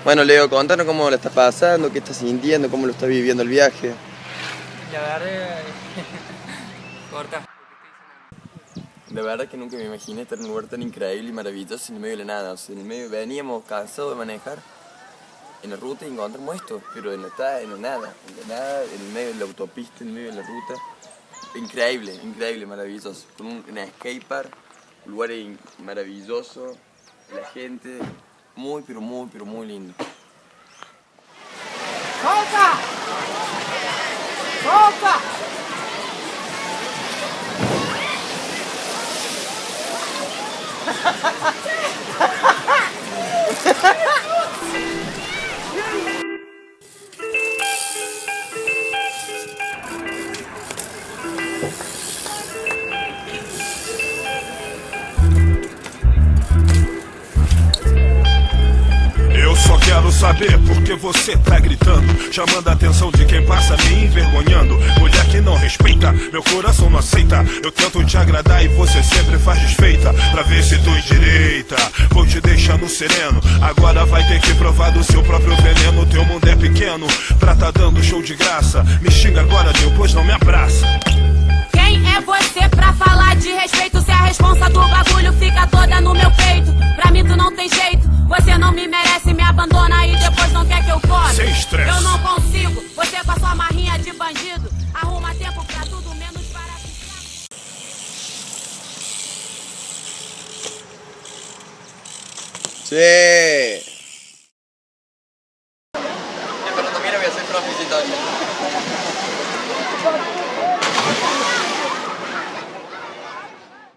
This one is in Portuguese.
Bueno, Leo, contanos cómo lo estás pasando, qué estás sintiendo, cómo lo estás viviendo el viaje. La verdad, corta. La verdad que nunca me imaginé estar en un lugar tan increíble y maravilloso en el medio de la nada. O sea, en el medio veníamos cansados de manejar en la ruta y encontramos esto, pero en la nada, en el medio de la autopista, en el medio de la ruta. Increíble, increíble, maravilloso. Con un skatepark, un lugar maravilloso, la gente, muy, pero muy, pero muy lindo. ¡Solta! ¡Solta! Eu só quero saber por que você tá gritando, chamando a atenção de quem passa me envergonhando. Mulher que não respeita, meu coração não aceita. Eu tento te agradar e você sempre faz desfeita. Pra ver se tu endireita, vou te deixando sereno. Agora vai ter que provar do seu próprio veneno. Teu mundo é pequeno, pra tá dando show de graça. Me xinga agora, depois não me abraça. Quem é você pra falar de respeito? Se a responsa do bagulho fica toda no meu peito. Pra mim tu não tem jeito, você não me merece. Me abandona e depois não quer que eu come. Sem estresse. Eu não consigo, você com a sua marrinha de bandido. Arruma tempo pra tudo menos para ficar. Sí.